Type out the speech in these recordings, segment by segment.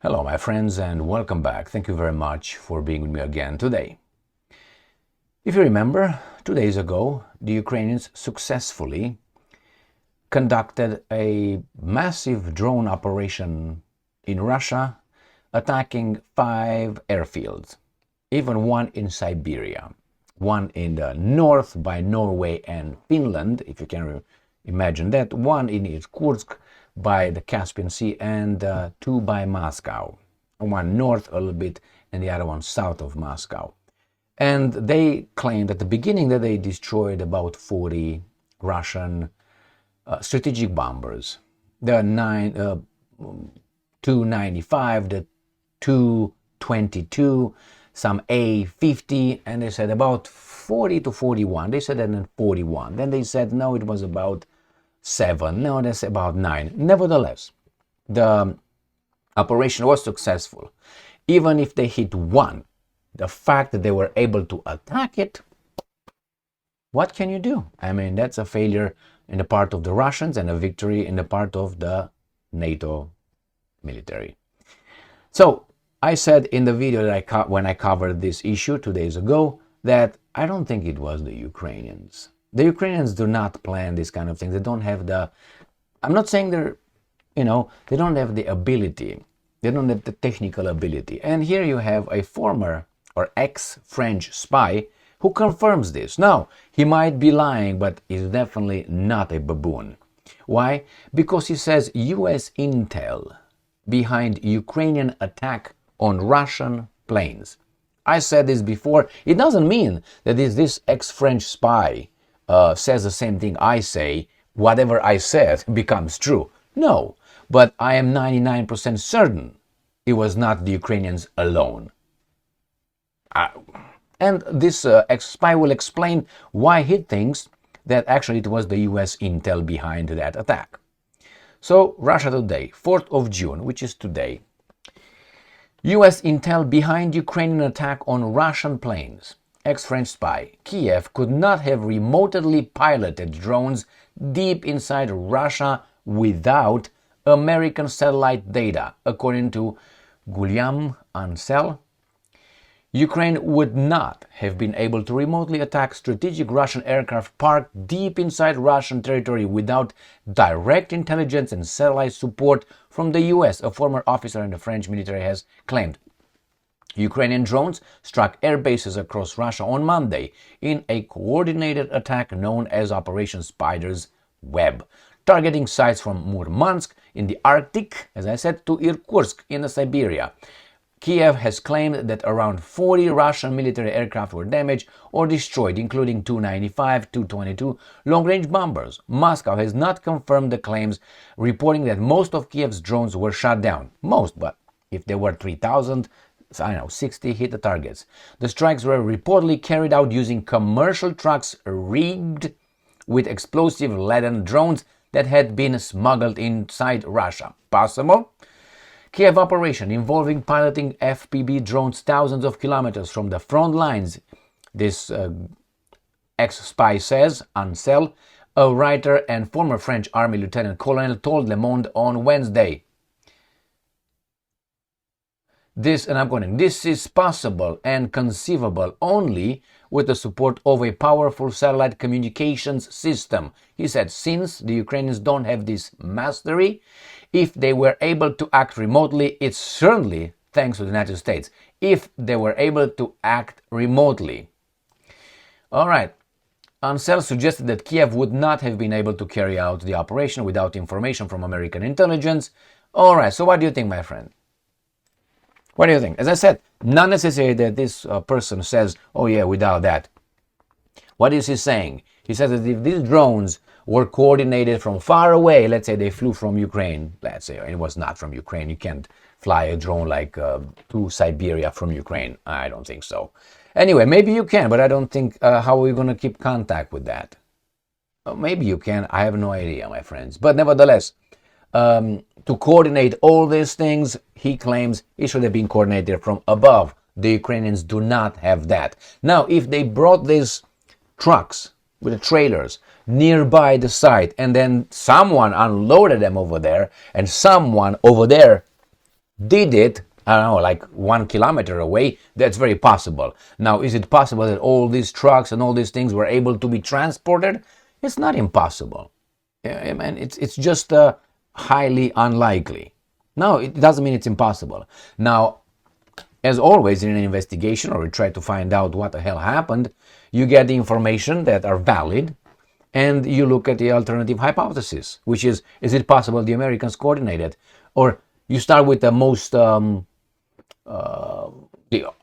Hello, my friends, and welcome back. Thank you very much for being with me again today. If you remember, 2 days ago, the Ukrainians successfully conducted a massive drone operation in Russia, attacking 5 airfields, even one in Siberia, one in the north by Norway and Finland, if you can imagine that, one in Irkutsk by the Caspian Sea, and 2 by Moscow, one north a little bit and the other one south of Moscow. And they claimed at the beginning that they destroyed about 40 Russian strategic bombers. The 295, the 222, some A-50, and they said about 40 to 41. They said then 41. Then they said no, it was about 7. No, that's about 9. Nevertheless, the operation was successful. Even if they hit one, the fact that they were able to attack it, what can you do? I mean, that's a failure in the part of the Russians and a victory in the part of the NATO military. So I said in the video that when I covered this issue 2 days ago that I don't think it was the Ukrainians. The Ukrainians do not plan this kind of things. They don't have the, I'm not saying they don't have the ability. They don't have the technical ability. And here you have a former or ex-French spy who confirms this. Now, he might be lying, but he's definitely not a baboon. Why? Because he says US intel behind Ukrainian attack on Russian planes. I said this before. It doesn't mean that this ex-French spy says the same thing I say, whatever I said becomes true. No, but I am 99% certain it was not the Ukrainians alone. And this ex-spy will explain why he thinks that actually it was the US intel behind that attack. So, Russia Today, 4th of June, which is today. US intel behind Ukrainian attack on Russian planes. Ex-French spy. Kiev could not have remotely piloted drones deep inside Russia without American satellite data, according to Guillaume Ancel. Ukraine would not have been able to remotely attack strategic Russian aircraft parked deep inside Russian territory without direct intelligence and satellite support from the US, a former officer in the French military has claimed. Ukrainian drones struck air bases across Russia on Monday in a coordinated attack known as Operation Spider's Web, targeting sites from Murmansk in the Arctic, as I said, to Irkutsk in Siberia. Kiev has claimed that around 40 Russian military aircraft were damaged or destroyed, including 295, 222 long-range bombers. Moscow has not confirmed the claims, reporting that most of Kiev's drones were shot down. Most, but if there were 3,000, 60 hit the targets. The strikes were reportedly carried out using commercial trucks rigged with explosive-laden drones that had been smuggled inside Russia. Possible? Kiev operation involving piloting FPV drones thousands of kilometers from the front lines, this ex-spy says, Ancel, a writer and former French army lieutenant colonel, told Le Monde on Wednesday. This is possible and conceivable only with the support of a powerful satellite communications system. He said, since the Ukrainians don't have this mastery, if they were able to act remotely, it's certainly thanks to the United States. If they were able to act remotely. All right. Ancel suggested that Kiev would not have been able to carry out the operation without information from American intelligence. All right. So what do you think, my friend? What do you think? As I said, not necessarily that this person says, oh yeah, without that. What is he saying? He says that if these drones were coordinated from far away, let's say they flew from Ukraine, let's say, and it was not from Ukraine, you can't fly a drone like to Siberia from Ukraine. I don't think so. Anyway, maybe you can, but I don't think, how are we going to keep contact with that? Maybe you can, I have no idea, my friends. But nevertheless, to coordinate all these things, he claims it should have been coordinated from above. The Ukrainians do not have that. Now, if they brought these trucks with the trailers nearby the site and then someone unloaded them over there and someone over there did it, I don't know, like 1 kilometer away, that's very possible. Now, is it possible that all these trucks and all these things were able to be transported? It's not impossible. I mean, it's just highly unlikely. No, it doesn't mean it's impossible. Now, as always in an investigation, or you try to find out what the hell happened, you get the information that are valid, and you look at the alternative hypothesis, which is it possible the Americans coordinated? Or you start with the most, the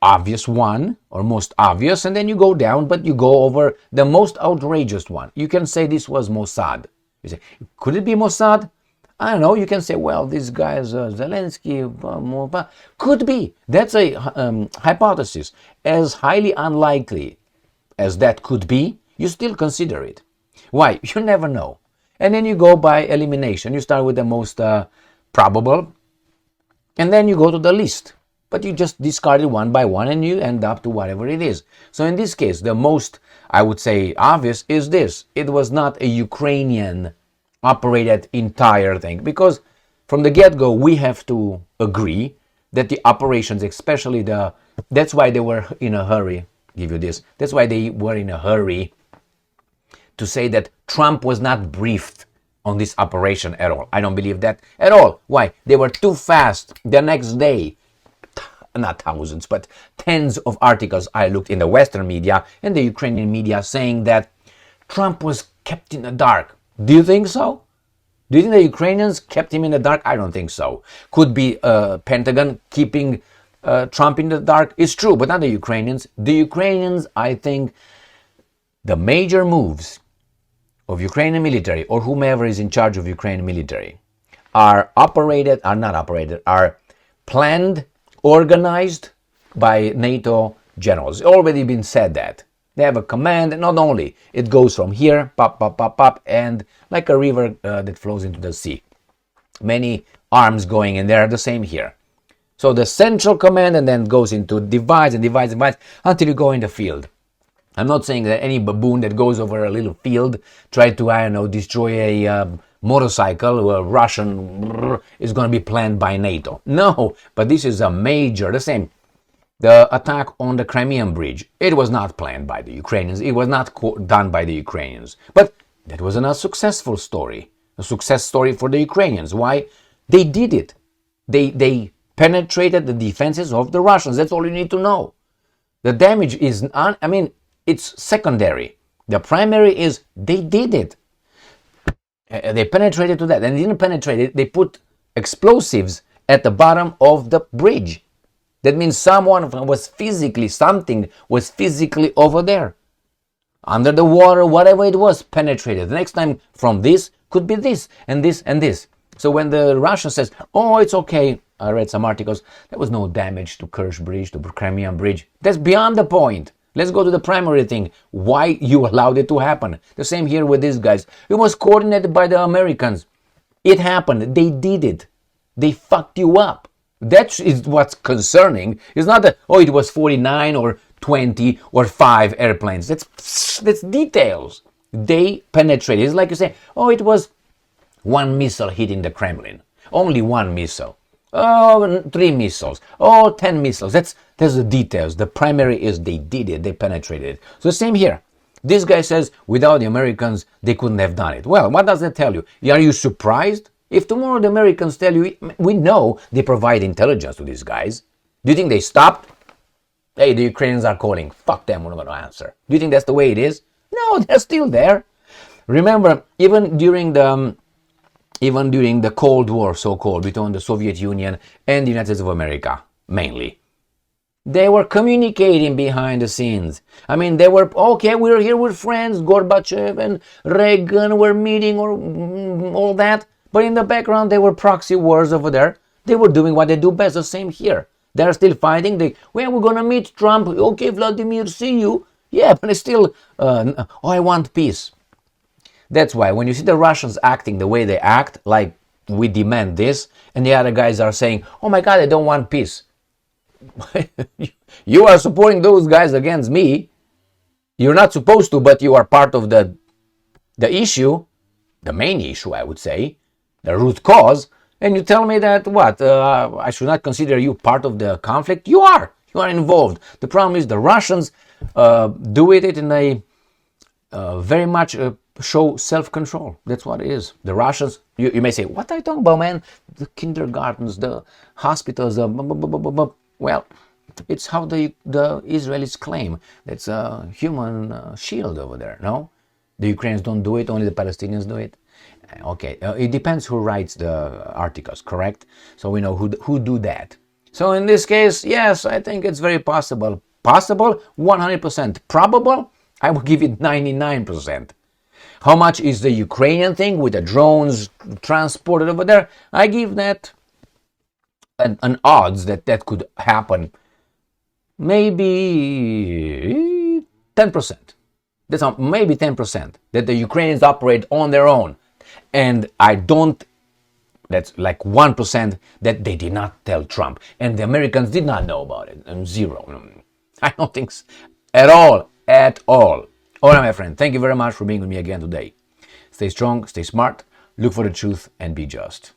obvious one, or most obvious, and then you go down, but you go over the most outrageous one. You can say this was Mossad. You say, could it be Mossad? I don't know. You can say, well, this guy is Zelensky. Could be. That's a hypothesis. As highly unlikely as that could be, you still consider it. Why? You never know. And then you go by elimination. You start with the most probable, and then you go to the least. But you just discard it one by one, and you end up to whatever it is. So in this case, the most, I would say, obvious is this. It was not a Ukrainian operated entire thing, because from the get-go we have to agree that the operations, especially that's why they were in a hurry, give you this, that's why they were in a hurry to say that Trump was not briefed on this operation at all. I don't believe that at all. Why? They were too fast. The next day, not thousands, but tens of articles I looked in the Western media and the Ukrainian media saying that Trump was kept in the dark. Do you think so? Do you think the Ukrainians kept him in the dark? I don't think so. Could be Pentagon keeping Trump in the dark. It's true, but not the Ukrainians. The Ukrainians, I think, the major moves of Ukrainian military, or whomever is in charge of Ukrainian military, are planned, organized by NATO generals. It's already been said that. They have a command, and not only, it goes from here, pop, pop, pop, pop, and like a river that flows into the sea. Many arms going in there, the same here. So the central command, and then goes into divides and divides and divides until you go in the field. I'm not saying that any baboon that goes over a little field, try to, I don't know, destroy a motorcycle, a Russian, is going to be planned by NATO. No, but this is a major, the same. The attack on the Crimean Bridge, it was not planned by the Ukrainians. It was not done by the Ukrainians. But that was a successful story. A success story for the Ukrainians. Why? They did it. They penetrated the defenses of the Russians. That's all you need to know. The damage is, it's secondary. The primary is they did it. They penetrated to that. And they didn't penetrate it. They put explosives at the bottom of the bridge. That means something was physically over there. Under the water, whatever it was, penetrated. The next time from this could be this and this and this. So when the Russia says, oh, it's okay, I read some articles, there was no damage to Kerch Bridge, to Crimean Bridge. That's beyond the point. Let's go to the primary thing. Why you allowed it to happen? The same here with these guys. It was coordinated by the Americans. It happened. They did it. They fucked you up. That is what's concerning. It's not that, oh, it was 49 or 20 or 5 airplanes. That's details. They penetrated. It's like you say, oh, it was 1 missile hitting the Kremlin. Only 1 missile. Oh, 3 missiles. Oh, 10 missiles. That's the details. The primary is they did it. They penetrated it. So same here. This guy says, without the Americans, they couldn't have done it. Well, what does that tell you? Are you surprised? If tomorrow the Americans tell you, we know they provide intelligence to these guys. Do you think they stopped? Hey, the Ukrainians are calling. Fuck them, we're not going to answer. Do you think that's the way it is? No, they're still there. Remember, even during the Cold War, so-called, between the Soviet Union and the United States of America, mainly, they were communicating behind the scenes. They were, okay, we're here with friends, Gorbachev and Reagan were meeting or all that. But in the background, there were proxy wars over there. They were doing what they do best, the same here. They're still fighting. We're going to meet Trump. Okay, Vladimir, see you. Yeah, but it's still, I want peace. That's why when you see the Russians acting the way they act, like we demand this, and the other guys are saying, oh my God, I don't want peace. You are supporting those guys against me. You're not supposed to, but you are part of the issue, the main issue, I would say. The root cause, And you tell me that what? I should not consider you part of the conflict? You are. You are involved. The problem is the Russians do it in a very much show self-control. That's what it is. The Russians, you may say, what are you talking about, man? The kindergartens, the hospitals, well, it's how the Israelis claim. That's a human shield over there, no? The Ukrainians don't do it, only the Palestinians do it. Okay, it depends who writes the articles, correct? So we know who do that. So in this case, yes, I think it's very possible. Possible, 100%. Probable, I will give it 99%. How much is the Ukrainian thing with the drones transported over there? I give that an odds that could happen. Maybe 10%. That's maybe 10% that the Ukrainians operate on their own. And that's like 1% that they did not tell Trump. And the Americans did not know about it. And 0. I don't think so. At all. All right, my friend. Thank you very much for being with me again today. Stay strong, stay smart, look for the truth, and be just.